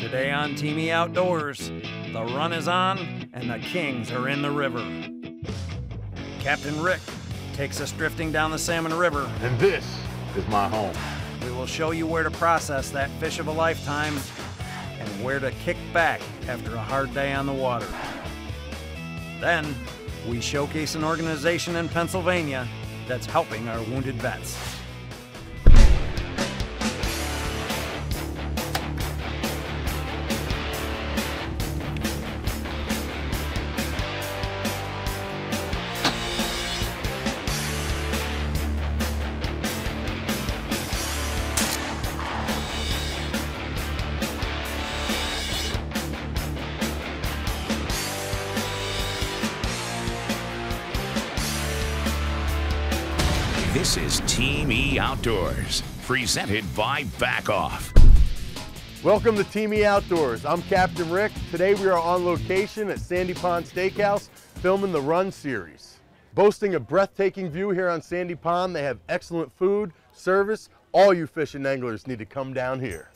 Today on Teamy Outdoors, the run is on and the Kings are in the river. Captain Rick takes us drifting down the Salmon River. And this is my home. We will show you where to process that fish of a lifetime and where to kick back after a hard day on the water. Then, we showcase an organization in Pennsylvania that's helping our wounded vets. This is Team E Outdoors, presented by Back Off. Welcome to Team E Outdoors. I'm Captain Rick. Today we are on location at Sandy Pond Steakhouse filming the Run series. Boasting a breathtaking view here on Sandy Pond, they have excellent food, service. All you fishing anglers need to come down here.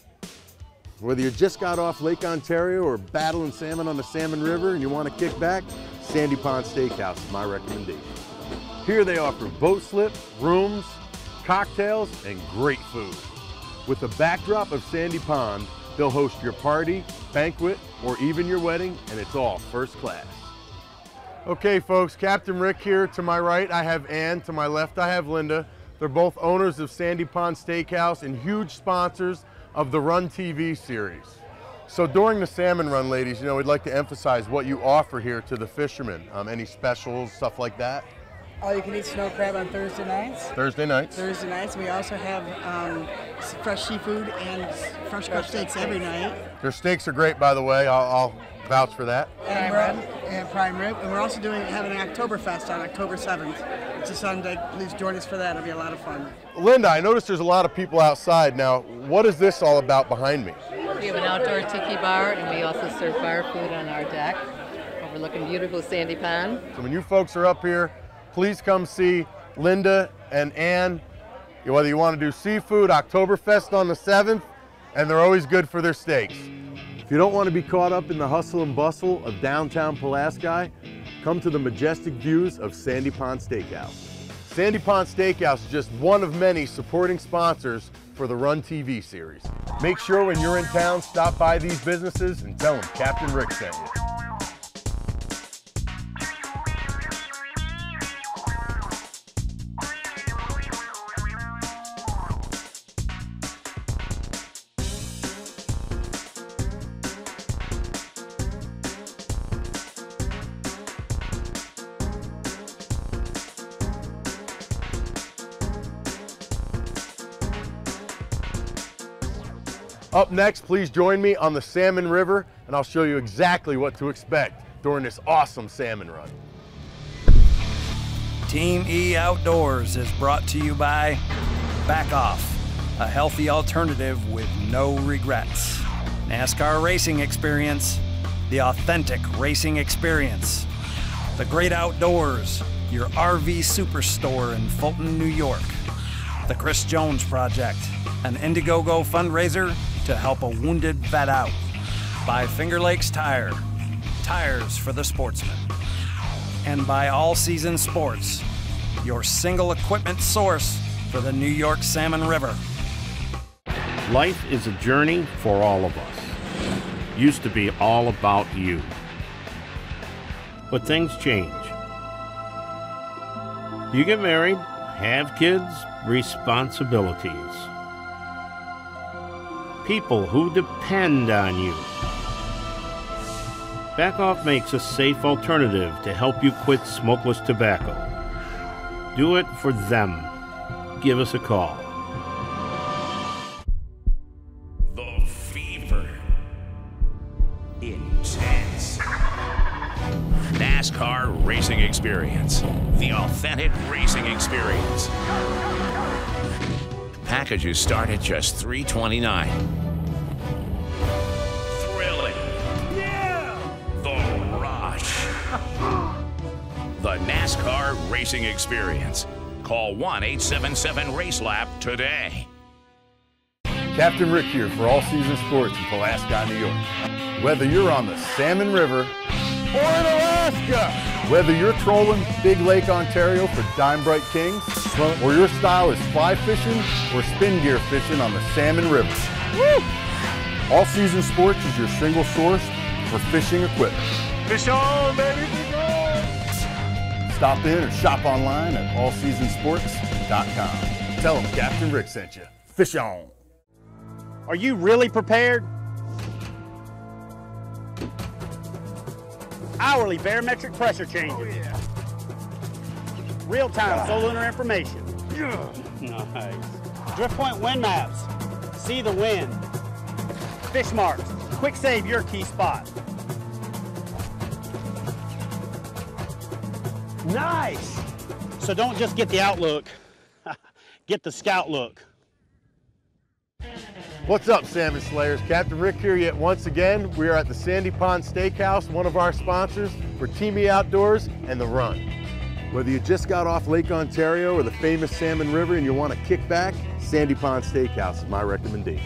Whether you just got off Lake Ontario or battling salmon on the Salmon River and you want to kick back, Sandy Pond Steakhouse is my recommendation. Here they offer boat slip, rooms, cocktails, and great food. With the backdrop of Sandy Pond, they'll host your party, banquet, or even your wedding, and it's all first class. Okay folks, Captain Rick here. To my right, I have Ann. To my left, I have Linda. They're both owners of Sandy Pond Steakhouse and huge sponsors of the Run TV series. So during the salmon run, ladies, we'd like to emphasize what you offer here to the fishermen. Any specials, stuff like that? All-you-can-eat snow crab on Thursday nights. Thursday nights. Thursday nights. We also have fresh seafood and fresh cut steaks every night. Their steaks are great, by the way. I'll vouch for that. And prime rib. And we're also having an Oktoberfest on October 7th. It's a Sunday. Please join us for that. It'll be a lot of fun. Linda, I noticed there's a lot of people outside now. What is this all about behind me? We have an outdoor tiki bar, and we also serve bar food on our deck, overlooking beautiful Sandy Pond. So when you folks are up here, please come see Linda and Ann. Whether you want to do seafood, Oktoberfest on the 7th, and they're always good for their steaks. If you don't want to be caught up in the hustle and bustle of downtown Pulaski, come to the majestic views of Sandy Pond Steakhouse. Sandy Pond Steakhouse is just one of many supporting sponsors for the Run TV series. Make sure when you're in town, stop by these businesses and tell them Captain Rick sent you. Up next, please join me on the Salmon River, and I'll show you exactly what to expect during this awesome salmon run. Team E Outdoors is brought to you by Back Off, a healthy alternative with no regrets. NASCAR Racing Experience, the authentic racing experience. The Great Outdoors, your RV superstore in Fulton, New York. The Chris Jones Project, an Indiegogo fundraiser to help a wounded vet out. By Finger Lakes Tire, tires for the sportsman. And by All Season Sports, your single equipment source for the New York Salmon River. Life is a journey for all of us. Used to be all about you. But things change. You get married, have kids, responsibilities. People who depend on you. Back Off makes a safe alternative to help you quit smokeless tobacco. Do it for them. Give us a call. The fever. Intense. NASCAR Racing Experience. The authentic racing experience. Packages start at just $329. Thrilling. Yeah! The rush. The NASCAR Racing Experience. Call 1-877-RACE-LAP today. Captain Rick here for All Season Sports in Pulaski, New York. Whether you're on the Salmon River or in Alaska, whether you're trolling Big Lake Ontario for dime bright kings, or your style is fly fishing or spin gear fishing on the Salmon River. Woo! All Season Sports is your single source for fishing equipment. Fish on, baby, fish on! Stop in or shop online at allseasonsports.com. Tell them Captain Rick sent you. Fish on! Are you really prepared? Hourly barometric pressure changes. Oh, yeah. Real-time solar information. Yeah. Nice. Drift point wind maps. See the wind. Fish marks. Quick save your key spot. Nice. So don't just get the outlook. Get the scout look. What's up, Salmon Slayers? Captain Rick here yet once again. We are at the Sandy Pond Steakhouse, one of our sponsors for Team E Outdoors and The Run. Whether you just got off Lake Ontario or the famous Salmon River and you want to kick back, Sandy Pond Steakhouse is my recommendation.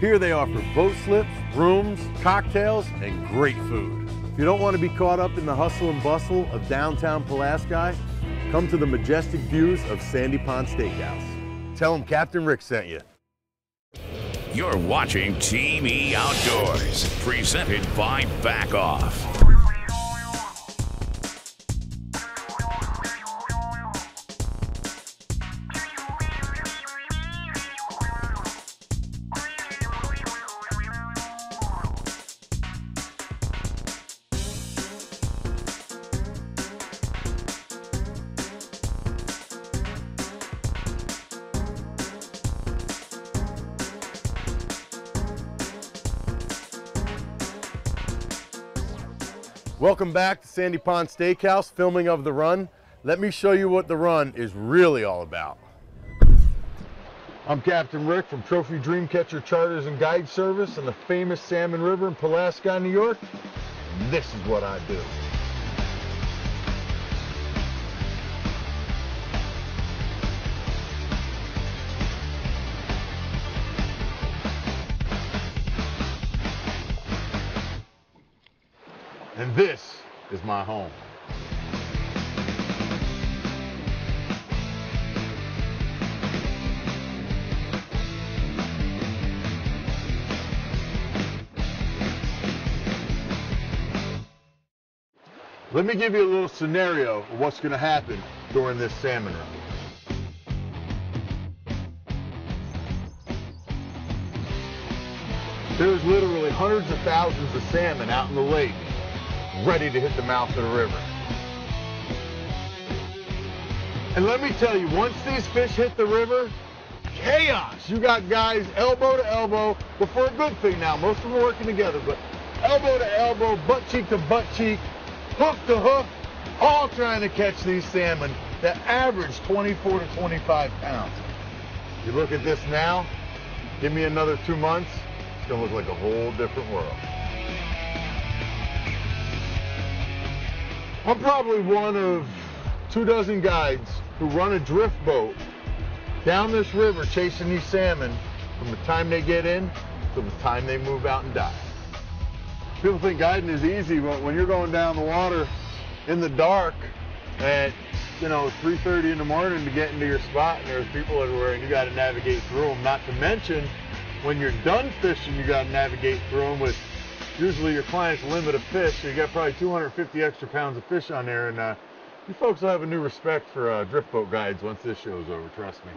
Here they offer boat slips, rooms, cocktails, and great food. If you don't want to be caught up in the hustle and bustle of downtown Pulaski, come to the majestic views of Sandy Pond Steakhouse. Tell them Captain Rick sent you. You're watching Team E Outdoors, presented by Back Off. Welcome back to Sandy Pond Steakhouse, filming of The Run. Let me show you what The Run is really all about. I'm Captain Rick from Trophy Dreamcatcher Charters and Guide Service in the famous Salmon River in Pulaski, New York. And this is what I do. And this is my home. Let me give you a little scenario of what's going to happen during this salmon run. There's literally hundreds of thousands of salmon out in the lake, ready to hit the mouth of the river. And let me tell you, once these fish hit the river, chaos. You got guys elbow to elbow, but for a good thing now, most of them are working together, but elbow to elbow, butt cheek to butt cheek, hook to hook, all trying to catch these salmon that average 24 to 25 pounds. You look at this now, give me another 2 months, it's gonna look like a whole different world. I'm probably one of 24 guides who run a drift boat down this river chasing these salmon from the time they get in to the time they move out and die. People think guiding is easy, but when you're going down the water in the dark at 3:30 in the morning to get into your spot and there's people everywhere and you got to navigate through them, not to mention when you're done fishing you got to navigate through them with usually your client's limit of fish, so you got probably 250 extra pounds of fish on there, and you folks will have a new respect for drift boat guides once this show's over, trust me.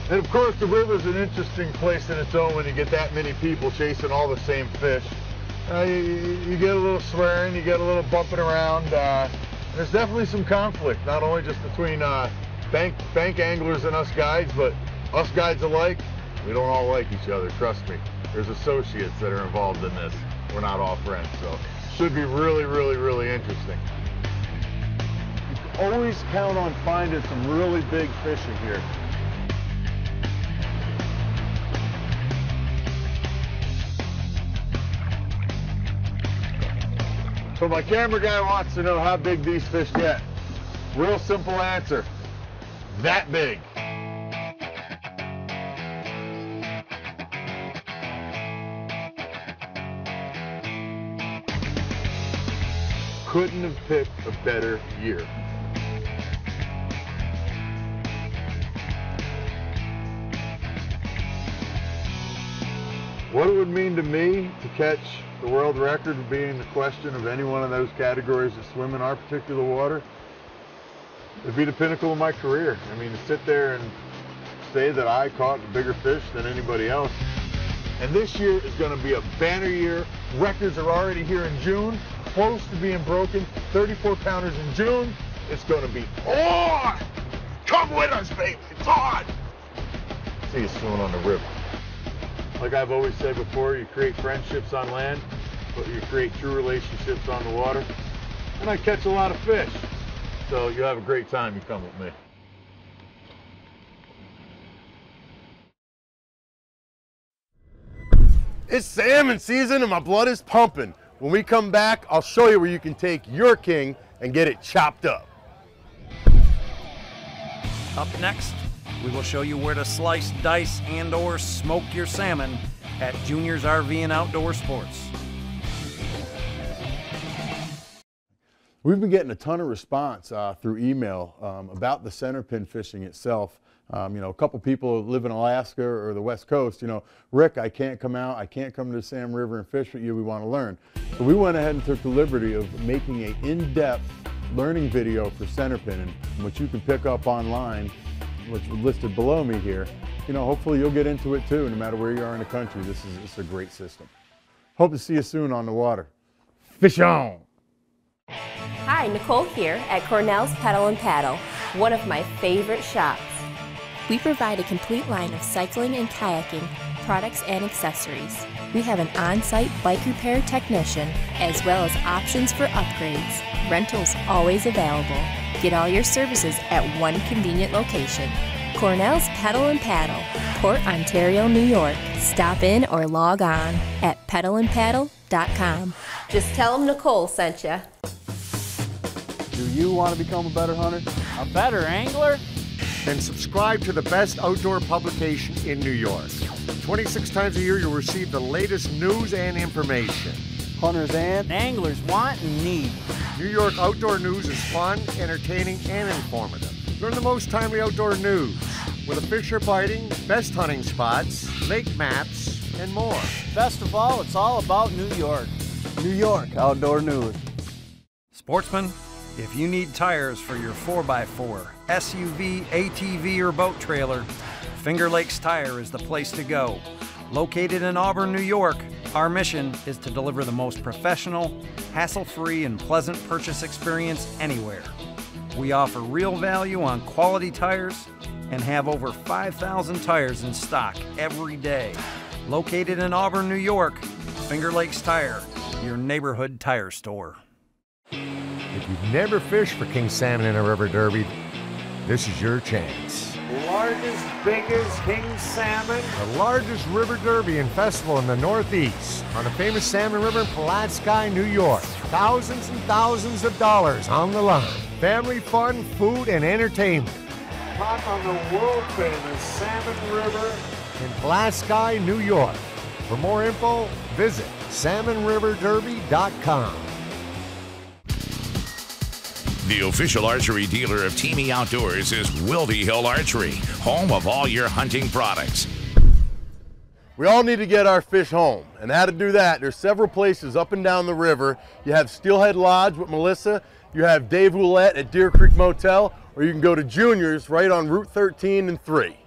And of course the river's an interesting place in its own when you get that many people chasing all the same fish. You get a little swearing, you get a little bumping around. There's definitely some conflict, not only just between bank anglers and us guides, but us guides alike. We don't all like each other, trust me. There's associates that are involved in this. We're not all friends, so it should be really, really, really interesting. You can always count on finding some really big fish in here. So my camera guy wants to know how big these fish get. Real simple answer, that big. couldn't have picked a better year. What it would mean to me to catch the world record would be in the question of any one of those categories that swim in our particular water. It'd be the pinnacle of my career. I mean, to sit there and say that I caught a bigger fish than anybody else. And this year is going to be a banner year. Records are already here in June, close to being broken. 34-pounders in June. It's going to be on! Come with us, baby. It's on! See you swimming on the river. Like I've always said before, you create friendships on land, but you create true relationships on the water. And I catch a lot of fish. So you have a great time, you come with me. It's salmon season and my blood is pumping. When we come back, I'll show you where you can take your king and get it chopped up. Up next, we will show you where to slice, dice, and/or smoke your salmon at Junior's RV and Outdoor Sports. We've been getting a ton of response through email about the center pin fishing itself. You know, a couple people live in Alaska or the West Coast, you know, Rick, I can't come out, I can't come to the Salmon River and fish with you, we want to learn. So we went ahead and took the liberty of making an in-depth learning video for center pin, and which you can pick up online, which is listed below me here. You know, hopefully you'll get into it too, no matter where you are in the country. This is a great system. Hope to see you soon on the water. Fish on! Hi, Nicole here at Cornell's Pedal and Paddle, one of my favorite shops. We provide a complete line of cycling and kayaking products and accessories. We have an on-site bike repair technician, as well as options for upgrades. Rentals always available. Get all your services at one convenient location. Cornell's Pedal and Paddle, Port Ontario, New York. Stop in or log on at pedalandpaddle.com. Just tell them Nicole sent you. Do you want to become a better hunter? A better angler? Then subscribe to the best outdoor publication in New York. 26 times a year you'll receive the latest news and information. Hunters and anglers want and need. New York Outdoor News is fun, entertaining, and informative. Learn the most timely outdoor news with a fisher biting, best hunting spots, lake maps, and more. Best of all, it's all about New York. New York Outdoor News. Sportsman, if you need tires for your 4x4, SUV, ATV, or boat trailer, Finger Lakes Tire is the place to go. Located in Auburn, New York, our mission is to deliver the most professional, hassle-free, and pleasant purchase experience anywhere. We offer real value on quality tires and have over 5,000 tires in stock every day. Located in Auburn, New York, Finger Lakes Tire, your neighborhood tire store. If you've never fished for king salmon in a river derby, this is your chance. Largest, biggest king salmon. The largest river derby and festival in the Northeast on the famous Salmon River in Pulaski, New York. Thousands and thousands of dollars on the line. Family fun, food, and entertainment. Caught on the world famous Salmon River in Pulaski, New York. For more info, visit salmonriverderby.com. The official archery dealer of Teamy Outdoors is Wildy Hill Archery, home of all your hunting products. We all need to get our fish home, and how to do that, there's several places up and down the river. You have Steelhead Lodge with Melissa, you have Dave Ouellette at Deer Creek Motel, or you can go to Junior's right on Route 13 and 3.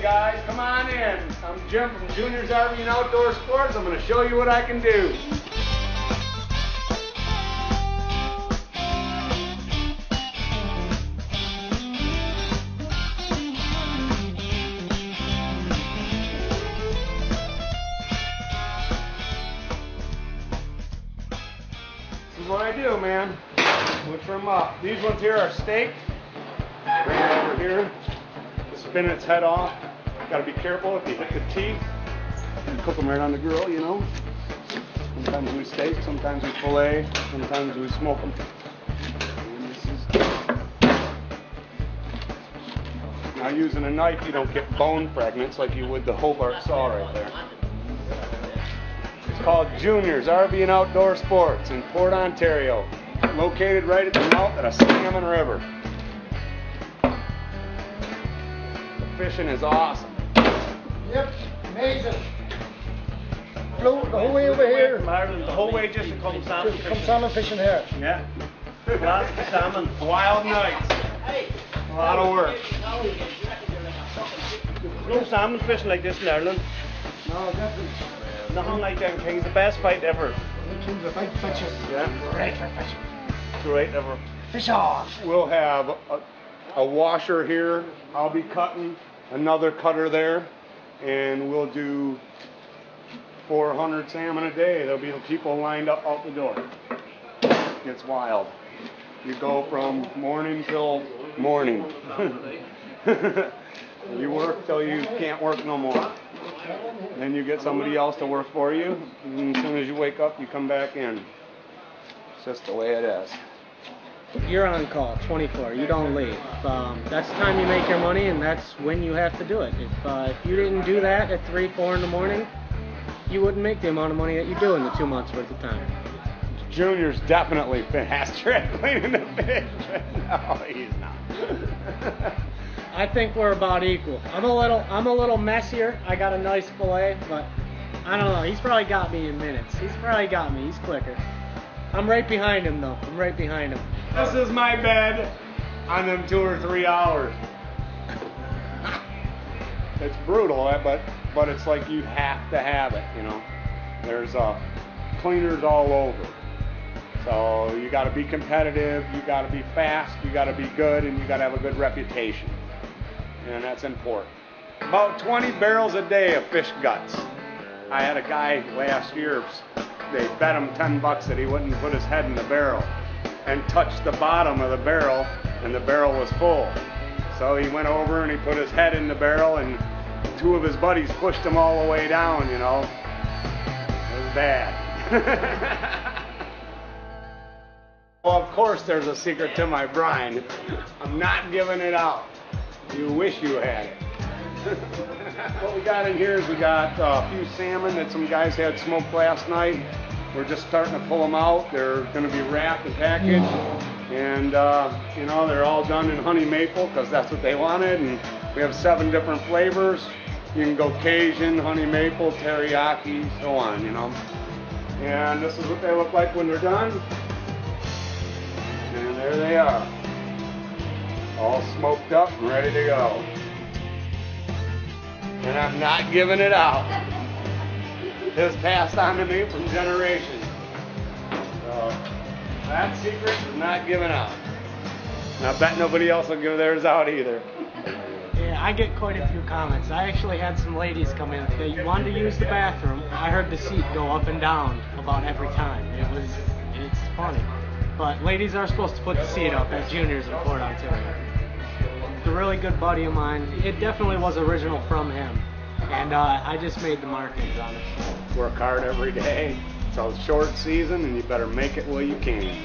guys, come on in. I'm Jim from Junior's RV and Outdoor Sports. I'm going to show you what I can do. This is what I do, man. Switch them up. These ones here are staked. Bring it over here. Spin its head off. Gotta be careful if you hit the teeth. You cook them right on the grill, you know. Sometimes we steak, sometimes we fillet, sometimes we smoke them. And this is... Now using a knife, you don't get bone fragments like you would the Hobart saw right there. It's called Junior's RV and Outdoor Sports in Port Ontario, located right at the mouth of the Salmon River. The fishing is awesome. Yep, amazing. Flew the whole way over here. From Ireland, the whole way just to come salmon fishing. Come salmon fishing here. Yeah. Lots of salmon. Wild nights. A lot of work. No salmon fishing like this in Ireland. No, definitely. Nothing like that. King's the best fight ever. King's the big fishes. Yeah. Great for fishing. Great ever. Fish on. We'll have a washer here. I'll be cutting, another cutter there, and we'll do 400 salmon a day. There'll be people lined up out the door. It's wild. You go from morning till morning. You work till you can't work no more. Then you get somebody else to work for you, and as soon as you wake up, you come back in. It's just the way it is. You're on call 24. You don't leave. That's the time you make your money, and that's when you have to do it. If you didn't do that at 3, 4 in the morning, you wouldn't make the amount of money that you do in the 2 months worth of time. Junior's definitely faster at cleaning the fish. No, he's not. I think we're about equal. I'm a little messier. I got a nice fillet, but I don't know. He's probably got me in minutes. He's probably got me. He's quicker. I'm right behind him, though. I'm right behind him. This is my bed on them 2 or 3 hours. It's brutal, but it's like you have to have it, you know. There's cleaners all over. So you got to be competitive, you got to be fast, you got to be good, and you got to have a good reputation. And that's important. About 20 barrels a day of fish guts. I had a guy last year, they bet him $10 that he wouldn't put his head in the barrel and touched the bottom of the barrel, and the barrel was full. So he went over and he put his head in the barrel, and 2 of his buddies pushed him all the way down, you know. It was bad. Well, of course there's a secret to my brine. I'm not giving it out. You wish you had it. What we got in here is we got a few salmon that some guys had smoked last night. We're just starting to pull them out. They're going to be wrapped and packaged. And, you know, they're all done in honey maple because that's what they wanted. And we have 7 different flavors. You can go Cajun, honey maple, teriyaki, so on, you know. And this is what they look like when they're done. And there they are. All smoked up and ready to go. And I'm not giving it out. It's passed on to me from generations. So that secret is not given out. And I bet nobody else will give theirs out either. Yeah, I get quite a few comments. I actually had some ladies come in. They wanted to use the bathroom. I heard the seat go up and down about every time. It's funny. But ladies are supposed to put the seat up at Junior's in Port Ontario. It's a really good buddy of mine. It definitely was original from him. And I just made the markings on it. Work hard every day. It's a short season and you better make it while you can.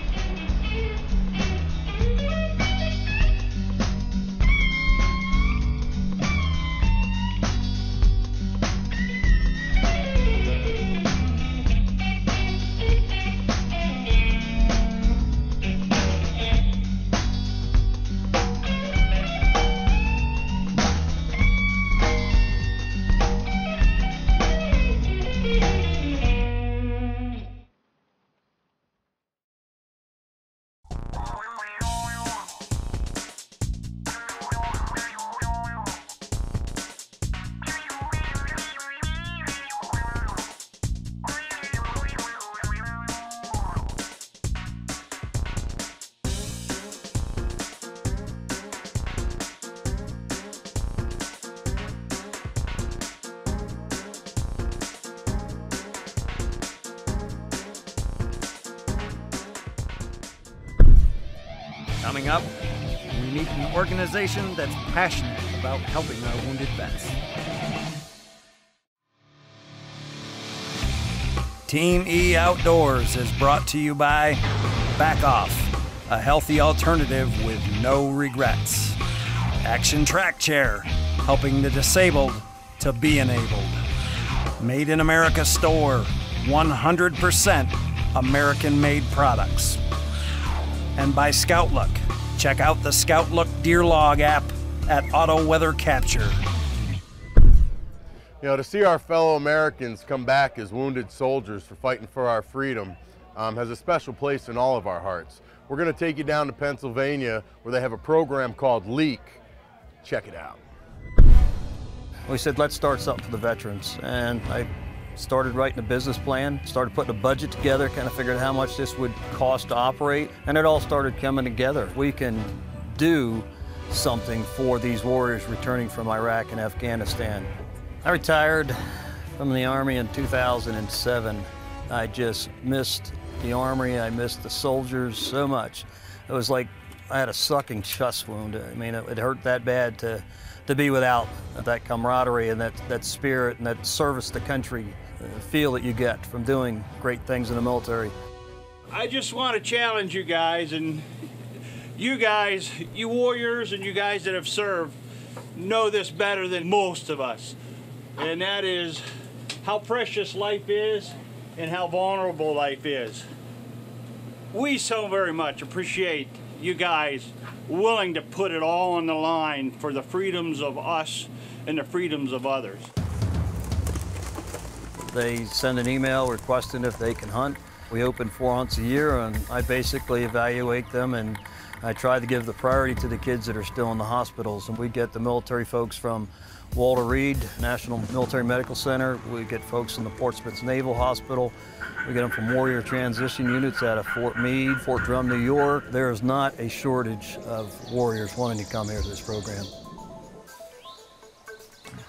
Coming up, we meet an organization that's passionate about helping our wounded vets. Team E Outdoors is brought to you by Back Off, a healthy alternative with no regrets. Action Track Chair, helping the disabled to be enabled. Made in America Store, 100% American-made products. And by Scout Look. Check out the Scout Look Deer Log app at Auto Weather Capture. You know, to see our fellow Americans come back as wounded soldiers for fighting for our freedom has a special place in all of our hearts. We're going to take you down to Pennsylvania where they have a program called LEAK. Check it out. We said, let's start something for the veterans. And I started writing a business plan, started putting a budget together, kind of figured out how much this would cost to operate, and it all started coming together. We can do something for these warriors returning from Iraq and Afghanistan. I retired from the Army in 2007. I just missed the Army, I missed the soldiers so much. It was like I had a sucking chest wound. I mean, it hurt that bad to be without that camaraderie and that spirit and that service to country feel that you get from doing great things in the military. I just want to challenge you guys, and you guys, you warriors and you guys that have served, know this better than most of us. And that is how precious life is and how vulnerable life is. We so very much appreciate you guys willing to put it all on the line for the freedoms of us and the freedoms of others. They send an email requesting if they can hunt. We open 4 hunts a year, and I basically evaluate them, and I try to give the priority to the kids that are still in the hospitals. And we get the military folks from Walter Reed National Military Medical Center. We get folks from the Portsmouth Naval Hospital. We get them from Warrior Transition Units out of Fort Meade, Fort Drum, New York. There is not a shortage of warriors wanting to come here to this program.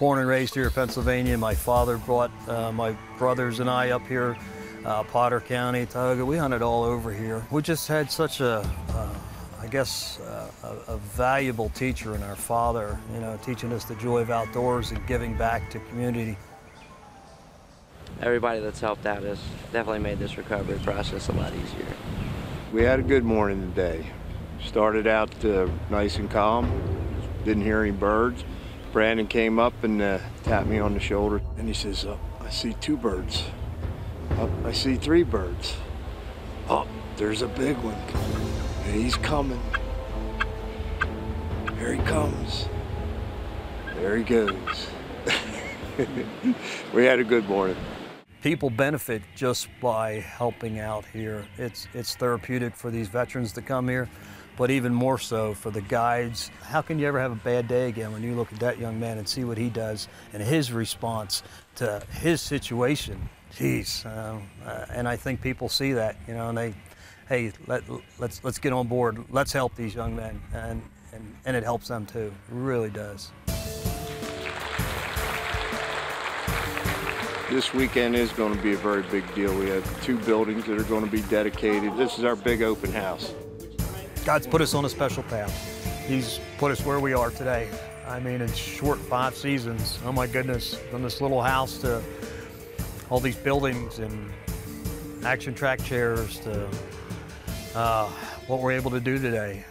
Born and raised here in Pennsylvania. My father brought my brothers and I up here, Potter County, Tioga. We hunted all over here. We just had such a valuable teacher in our father, you know, teaching us the joy of outdoors and giving back to community. Everybody that's helped out has definitely made this recovery process a lot easier. We had a good morning today. Started out nice and calm, didn't hear any birds. Brandon came up and tapped me on the shoulder, and he says, "Oh, I see 2 birds. Oh, I see 3 birds. Oh, there's a big one. And he's coming. Here he comes. There he goes." We had a good morning. People benefit just by helping out here. It's therapeutic for these veterans to come here, but even more so for the guides. How can you ever have a bad day again when you look at that young man and see what he does and his response to his situation? Geez, and I think people see that, you know, and they, hey, let's get on board. Let's help these young men, and it helps them too. It really does. This weekend is going to be a very big deal. We have 2 buildings that are going to be dedicated. This is our big open house. God's put us on a special path. He's put us where we are today. I mean, in short 5 seasons, oh my goodness, from this little house to all these buildings and action track chairs to what we're able to do today.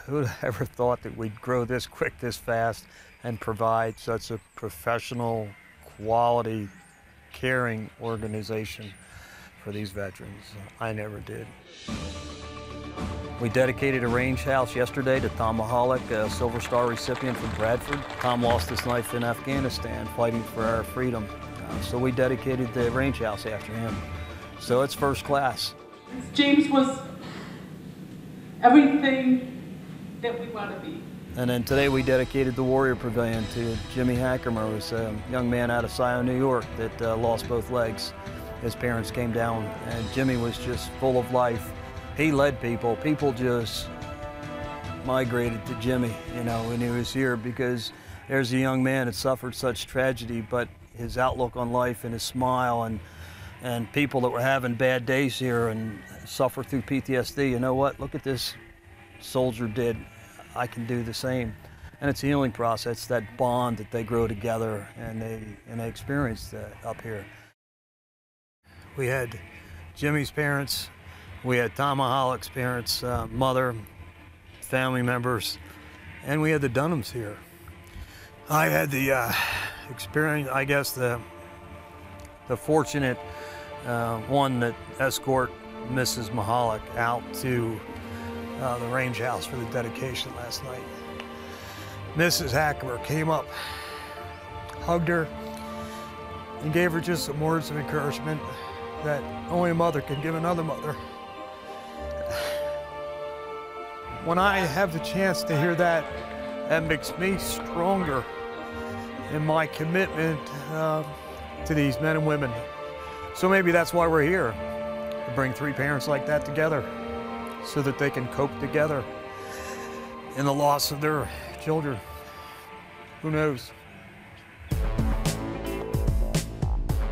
Who would have ever thought that we'd grow this quick, this fast, and provide such a professional, quality, caring organization for these veterans? I never did. We dedicated a range house yesterday to Tom Mahalik, a Silver Star recipient from Bradford. Tom lost his life in Afghanistan fighting for our freedom. So we dedicated the range house after him. So it's first class. James was everything that we want to be. And then today we dedicated the Warrior Pavilion to Jimmy Hackermer, who's a young man out of Scio, New York that lost both legs. His parents came down, and Jimmy was just full of life. He led people. People just migrated to Jimmy, you know, when he was here, because there's a young man that suffered such tragedy, but his outlook on life and his smile, and people that were having bad days here and suffer through PTSD, you know what? Look at this soldier did. I can do the same. And it's a healing process, that bond that they grow together and they experience up here. We had Jimmy's parents, we had Tom Mahalik parents, mother, family members, and we had the Dunhams here. I had the experience, I guess, the fortunate one that escort Mrs. Mahalik out to the range house for the dedication last night. Mrs. Hackemer came up, hugged her, and gave her just some words of encouragement that only a mother can give another mother. When I have the chance to hear that, that makes me stronger in my commitment to these men and women. So maybe that's why we're here, to bring three parents like that together so that they can cope together in the loss of their children. Who knows?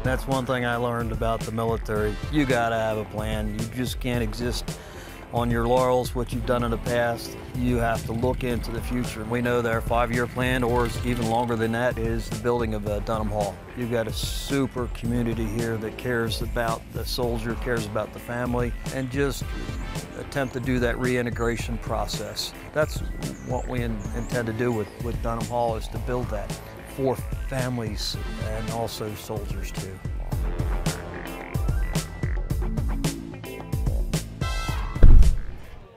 That's one thing I learned about the military. You gotta have a plan. You just can't exist on your laurels, what you've done in the past. You have to look into the future. We know that our 5-year plan, or even longer than that, is the building of Dunham Hall. You've got a super community here that cares about the soldier, cares about the family, and just attempt to do that reintegration process. That's what we intend to do with Dunham Hall, is to build that for families and also soldiers too.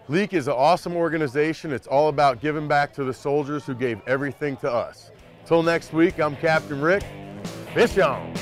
LEAK is an awesome organization. It's all about giving back to the soldiers who gave everything to us. Till next week, I'm Captain Rick. Fish on!